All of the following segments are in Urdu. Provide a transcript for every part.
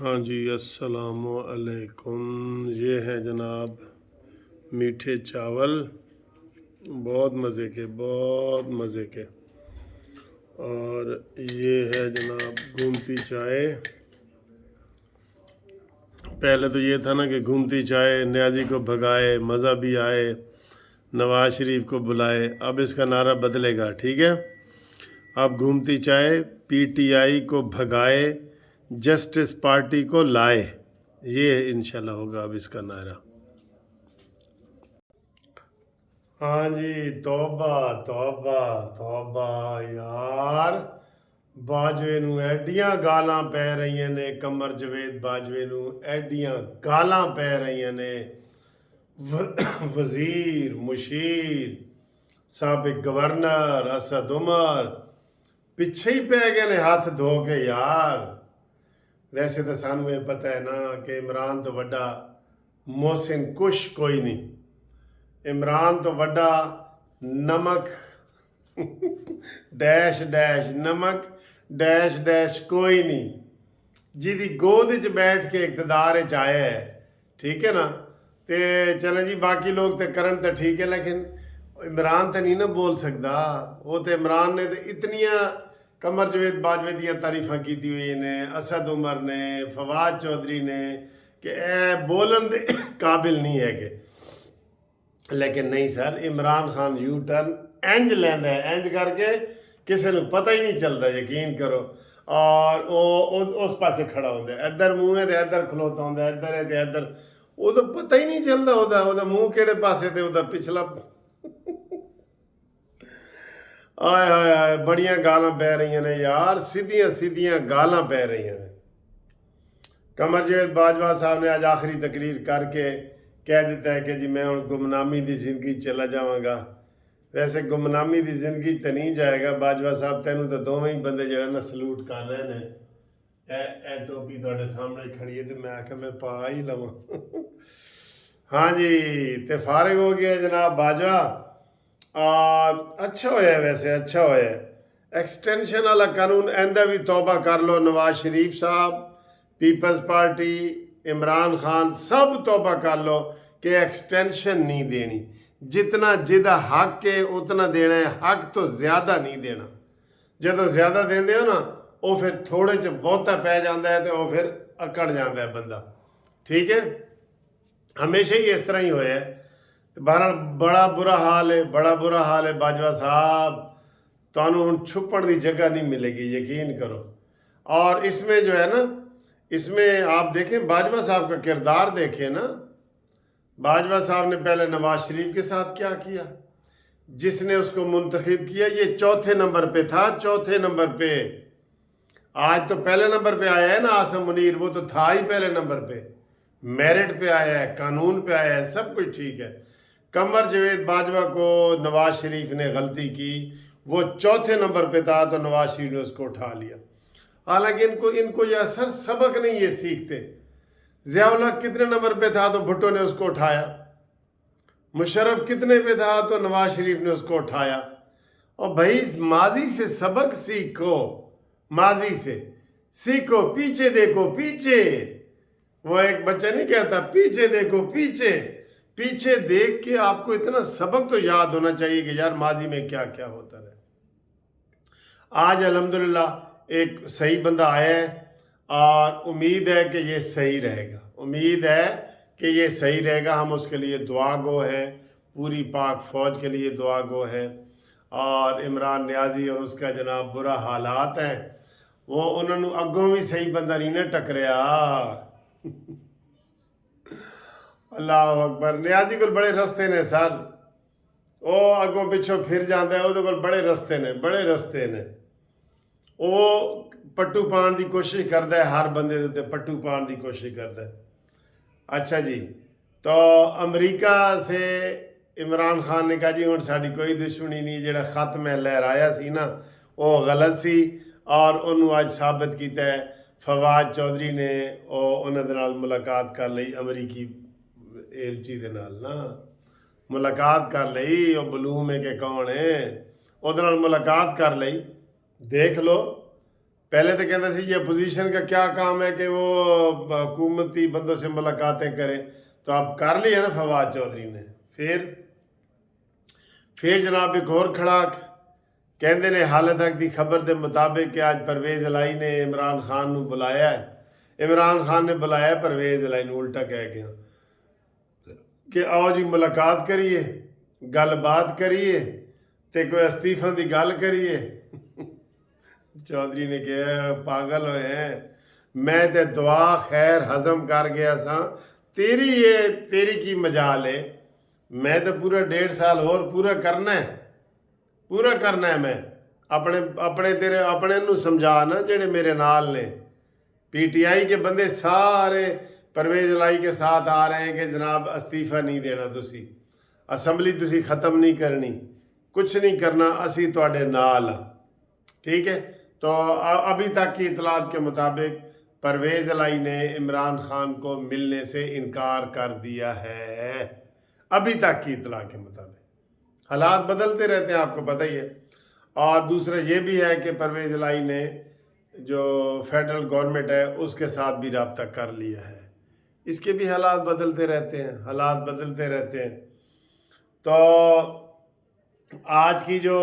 ہاں جی، السلام علیکم۔ یہ ہے جناب میٹھے چاول، بہت مزے کے، بہت مزے کے۔ اور یہ ہے جناب گھومتی چائے۔ پہلے تو یہ تھا نا کہ گھومتی چائے نیازی کو بھگائے، مزہ بھی آئے، نواز شریف کو بلائے۔ اب اس کا نعرہ بدلے گا، ٹھیک ہے؟ اب گھومتی چائے پی ٹی آئی کو بھگائے، جسٹس پارٹی کو لائے، یہ انشاءاللہ ہوگا اب اس کا نعرہ۔ ہاں جی، توبہ توبہ توبہ یار، باجوے نو ایڈیاں گالاں پے رہی نے، قمر جاوید باجوے نو ایڈیاں گالاں پے رہی نے، وزیر، مشیر، سابق گورنر اسد عمر پیچھے ہی پہ گئے نے ہاتھ دھو کے یار۔ ویسے تو سانو یہ پتہ ہے نا کہ عمران تو وڈا محسن کش کوئی نہیں، عمران تو وڈا نمک ڈیش ڈیش نمک ڈیش ڈیش کوئی نہیں، جی دی گود وچ بیٹھ کے اقتدار وچ آیا ہے، ٹھیک ہے نا؟ تے چلیں جی باقی لوگ تے کرن تے ٹھیک ہے، لیکن عمران تے نہیں نا بول سکدا۔ وہ تے عمران نے تے اتنیاں قمر جاوید باجوے دیاں تعریفاں کیتی ہوئی نے، اسد عمر نے، فواد چودھری نے، کہ اے بولن دے قابل نہیں ہے کہ، لیکن نہیں سر، عمران خان یو ٹرن انج لیندا ہے، انج کر کے کسی نو پتہ ہی نہیں چلتا، یقین کرو۔ اور اس پاسے کھڑا ہوتا ہے، ادھر منہ ہے تے ادھر کھلوتا ہوتا ہے، ادھر ہے تے ادھر، وہ تو پتہ ہی نہیں چلتا وہ منہ کیڑے پاسے تے وہ پچھلا آئے آئے آئے بڑیاں گالاں پہ رہی ہیں یار، سیدھیاں سیدھیاں گالاں پہ رہی ہیں۔ قمر جاوید باجوہ صاحب نے آج آخری تقریر کر کے کہہ دیتا ہے کہ جی میں گمنامی دی زندگی چلا جاواں گا۔ ویسے گمنامی دی زندگی تے نہیں جائے گا باجوہ صاحب، تینوں تو دوویں ہی بندے جڑے نا سلوٹ کر رہے ہیں۔ اے ٹوپی تواڈے سامنے کھڑی ہے تے میں آکھا میں پا ہی لواں۔ ہاں جی، تے فارغ ہو گیا جناب باجوہ، اور اچھا ہویا ہے، ویسے اچھا ہویا ہے۔ ایکسٹینشن والا قانون ایندہ بھی توبہ کر لو، نواز شریف صاحب، پیپلز پارٹی، عمران خان، سب توبہ کر لو کہ ایکسٹینشن نہیں دینی، جتنا جدہ حق ہے اتنا دینا ہے، حق تو زیادہ نہیں دینا۔ جدو زیادہ دیندے ہو نا، وہ پھر تھوڑے چ بہتا پہ جاندہ ہے تو وہ پھر اکڑ جاندہ ہے بندہ، ٹھیک ہے؟ ہمیشہ ہی اس طرح ہی ہویا ہے۔ بہرحال بڑا برا حال ہے، بڑا برا حال ہے باجوہ صاحب، تانوں ہن چھپن دی جگہ نہیں ملے گی، یقین کرو۔ اور اس میں جو ہے نا، اس میں آپ دیکھیں باجوہ صاحب کا کردار دیکھیں نا، باجوہ صاحب نے پہلے نواز شریف کے ساتھ کیا کیا، جس نے اس کو منتخب کیا یہ چوتھے نمبر پہ تھا، چوتھے نمبر پہ۔ آج تو پہلے نمبر پہ آیا ہے نا عاصم منیر، وہ تو تھا ہی پہلے نمبر پہ، میرٹ پہ آیا ہے، قانون پہ آیا ہے، سب کچھ ٹھیک ہے۔ قمر جاوید باجوہ کو نواز شریف نے غلطی کی، وہ چوتھے نمبر پہ تھا تو نواز شریف نے اس کو اٹھا لیا۔ حالانکہ ان کو یہ اثر سبق نہیں یہ سیکھتے۔ ضیاء الحق کتنے نمبر پہ تھا تو بھٹو نے اس کو اٹھایا، مشرف کتنے پہ تھا تو نواز شریف نے اس کو اٹھایا۔ اور بھائی ماضی سے سبق سیکھو، ماضی سے سیکھو، پیچھے دیکھو پیچھے۔ وہ ایک بچہ نہیں کہتا پیچھے دیکھو پیچھے، پیچھے دیکھ کے آپ کو اتنا سبق تو یاد ہونا چاہیے کہ یار ماضی میں کیا کیا ہوتا رہے۔ آج الحمدللہ ایک صحیح بندہ آیا ہے اور امید ہے کہ یہ صحیح رہے گا، امید ہے کہ یہ صحیح رہے گا۔ ہم اس کے لیے دعا گو ہیں، پوری پاک فوج کے لیے دعا گو ہے۔ اور عمران نیازی اور اس کا جناب برا حالات ہیں، وہ انہوں نے اگوں بھی صحیح بندہ نہیں نے ٹکریا۔ اللہ اکبر، نیازی کو بڑے رستے نے سر، وہ اگوں پچھوں پھر جاندہ ہے، وہ بڑے رستے نے، بڑے رستے نے۔ وہ پٹو پان دی کوشش کرتا ہے، ہر بندے دیتے پٹو پان دی کوشش کرتا ہے۔ اچھا جی، تو امریکہ سے عمران خان نے کہا جی ہن ساڈی کوئی دشمنی نہیں، جڑا خط میں لہرایا سی نا وہ غلط سی، اور انہوں آج ثابت کیتا ہے۔ فواد چودھری نے انہاں دے نال ملاقات کر لئی، امریکی ایلچی دے نال نا ملاقات کر لئی، وہ بلوم ہے کہ کون ہے، وہ دے نال ملاقات کر لئی، دیکھ لو پہلے تو کہتا سی یہ اپوزیشن کا کیا کام ہے کہ وہ حکومتی بندوں سے ملاقاتیں کریں، تو اب کر لی ہے نا فواد چودھری نے۔ پھر جناب ایک اور کھڑاک کہندے نے حال تک دی خبر دے مطابق کہ آج پرویز الہی نے عمران خان نو بلایا ہے، عمران خان نے بلایا ہے پرویز الہی نو، الٹا کہہ گیا کہ آؤ جی ملاقات کریے، گل بات کریے تے کوئی استعفیٰ دی گل کریے۔ چودھری نے کہا پاگل ہوئے ہیں، میں تے دعا خیر ہضم کر گیا سا، تیری کی مجال ہے، میں تو پورا 1.5 سال اور پورا کرنا ہے میں اپنے نو سمجھا نا جڑے میرے نال نے۔ پی ٹی آئی کے بندے سارے پرویز الہی کے ساتھ آ رہے ہیں کہ جناب استعفیٰ نہیں دینا، تسی اسمبلی تسی ختم نہیں کرنی، کچھ نہیں کرنا، اسی تواڈے نال ہاں، ٹھیک ہے۔ تو ابھی تک کی اطلاعات کے مطابق پرویز الہی نے عمران خان کو ملنے سے انکار کر دیا ہے، ابھی تک کی اطلاع کے مطابق۔ حالات بدلتے رہتے ہیں، آپ کو پتہ ہی ہے۔ اور دوسرا یہ بھی ہے کہ پرویز الہی نے جو فیڈرل گورنمنٹ ہے اس کے ساتھ بھی رابطہ کر لیا ہے، اس کے بھی حالات بدلتے رہتے ہیں۔ تو آج کی جو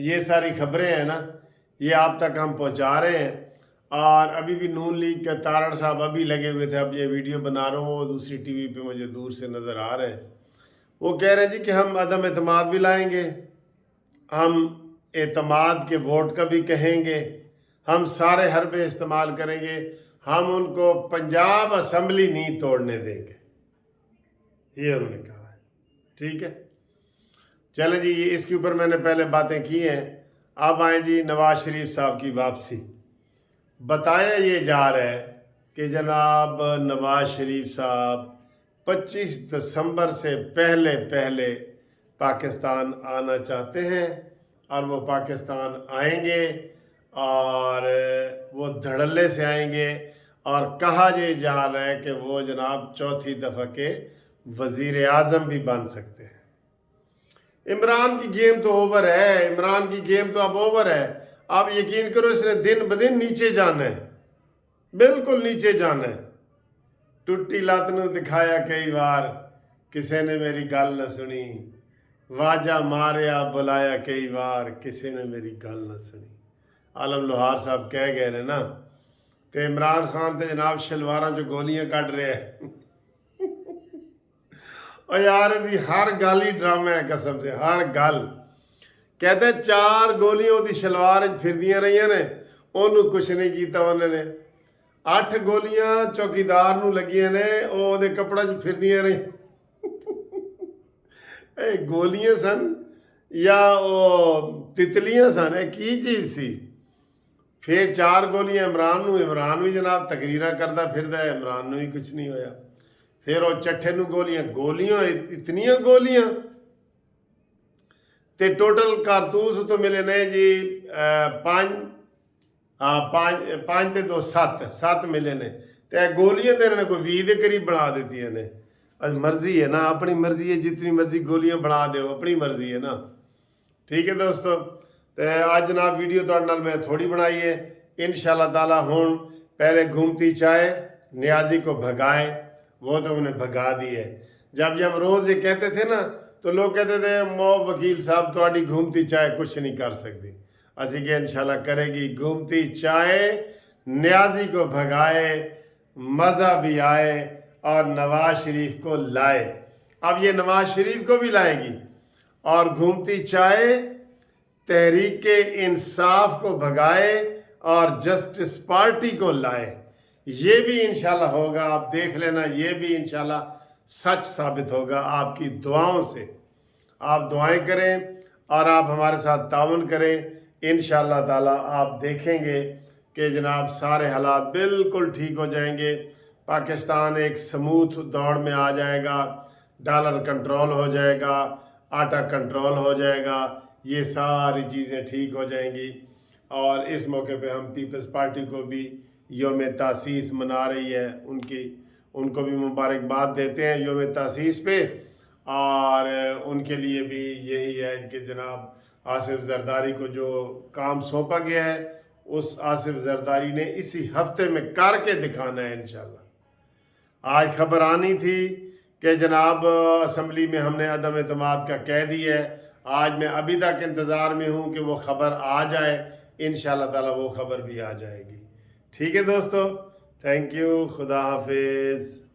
یہ ساری خبریں ہیں نا، یہ آپ تک ہم پہنچا رہے ہیں۔ اور ابھی بھی نون لیگ کے تارڑ صاحب ابھی لگے ہوئے تھے، اب یہ ویڈیو بنا رہا ہوں، وہ دوسری ٹی وی پہ مجھے دور سے نظر آ رہے ہیں، وہ کہہ رہے ہیں جی کہ ہم عدم اعتماد بھی لائیں گے، ہم اعتماد کے ووٹ کا بھی کہیں گے، ہم سارے حربے استعمال کریں گے، ہم ان کو پنجاب اسمبلی نہیں توڑنے دیں گے، یہ انہوں نے کہا ہے، ٹھیک ہے۔ چلیں جی، اس کے اوپر میں نے پہلے باتیں کی ہیں، اب آئیں جی نواز شریف صاحب کی واپسی۔ بتایا یہ جا رہا ہے کہ جناب نواز شریف صاحب 25 دسمبر سے پہلے پاکستان آنا چاہتے ہیں، اور وہ پاکستان آئیں گے، اور وہ دھڑلے سے آئیں گے، اور کہا یہ جا رہا ہے کہ وہ جناب چوتھی دفعہ کے وزیر اعظم بھی بن سکتے ہیں۔ عمران کی گیم تو اوور ہے، عمران کی گیم تو اب اوور ہے۔ آپ یقین کرو اس نے دن بدن نیچے جانا ہے، بالکل نیچے جانا ہے۔ ٹوٹی لات نو دکھایا کئی بار، کسے نے میری گل نہ سنی، واجہ ماریا بلایا کئی بار، کسے نے میری گل نہ سنی۔ عالم لوہار صاحب کہہ گئے نے نا، کہ عمران خان تے جناب شلواراں جو گولیاں کٹ رہے ہیں۔ اور یار دی ہر گل ہی ڈرامہ ہے، قسم سے ہر گل۔ کہتے ہیں 4 گولیاں دی شلوار پھر دیاں رہی نے، انہوں کچھ نہیں کیتا انہوں نے۔ 8 گولیاں چوکیدار نو لگیاں نے، وہ دے کپڑا پھر دیاں رہی۔ گولیاں سن یا وہ تتلیاں سن، کی چیز سی؟ پھر 4 گولیاں عمران بھی جناب تقریرہ کردہ پھر ہے، عمران نو ہی کچھ نہیں ہویا۔ پھر وہ چٹھے نو گولیاں اتنیاں گولیاں تے ٹوٹل کارتوس تو ملے نے جی 5 تے 2 7 ملے نے، تے گولیاں تے انہوں نے کوئی 20 دے قریب بنا دیتی ہیں۔ مرضی ہے نا، اپنی مرضی ہے، جتنی مرضی گولیاں بنا دے، اپنی مرضی ہے نا، ٹھیک ہے دوستو۔ تے آج جناب ویڈیو تو نال میں تھوڑی بنائی ہے، انشاءاللہ تعالی ہون پہلے گھومتی چائے نیازی کو بھگائے، وہ تو انہیں بھگا دی ہے۔ جب ہم روز یہ کہتے تھے نا، تو لوگ کہتے تھے مو وکیل صاحب تہاڈی گھومتی چائے کچھ نہیں کر سکتی۔ اسی کہ انشاءاللہ کرے گی گھومتی چائے، نیازی کو بھگائے، مزہ بھی آئے، اور نواز شریف کو لائے۔ اب یہ نواز شریف کو بھی لائے گی، اور گھومتی چائے تحریک انصاف کو بھگائے، اور جسٹس پارٹی کو لائے۔ یہ بھی انشاءاللہ ہوگا، آپ دیکھ لینا، یہ بھی انشاءاللہ سچ ثابت ہوگا آپ کی دعاؤں سے۔ آپ دعائیں کریں اور آپ ہمارے ساتھ تعاون کریں، انشاءاللہ تعالی آپ دیکھیں گے کہ جناب سارے حالات بالکل ٹھیک ہو جائیں گے، پاکستان ایک سموتھ دوڑ میں آ جائے گا، ڈالر کنٹرول ہو جائے گا، آٹا کنٹرول ہو جائے گا، یہ ساری چیزیں ٹھیک ہو جائیں گی۔ اور اس موقع پہ ہم پیپلز پارٹی کو بھی یوم تاسیس منا رہی ہے، ان کو بھی مبارکباد دیتے ہیں یوم تاسیس پہ، اور ان کے لیے بھی یہی ہے کہ جناب آصف زرداری کو جو کام سونپا گیا ہے اس آصف زرداری نے اسی ہفتے میں کر کے دکھانا ہے انشاءاللہ۔ آج خبر آنی تھی کہ جناب اسمبلی میں ہم نے عدم اعتماد کا کہہ دیا ہے، آج میں ابھی تک انتظار میں ہوں کہ وہ خبر آ جائے، انشاءاللہ تعالی وہ خبر بھی آ جائے گی۔ ٹھیک ہے دوستو، تھینک یو، خدا حافظ۔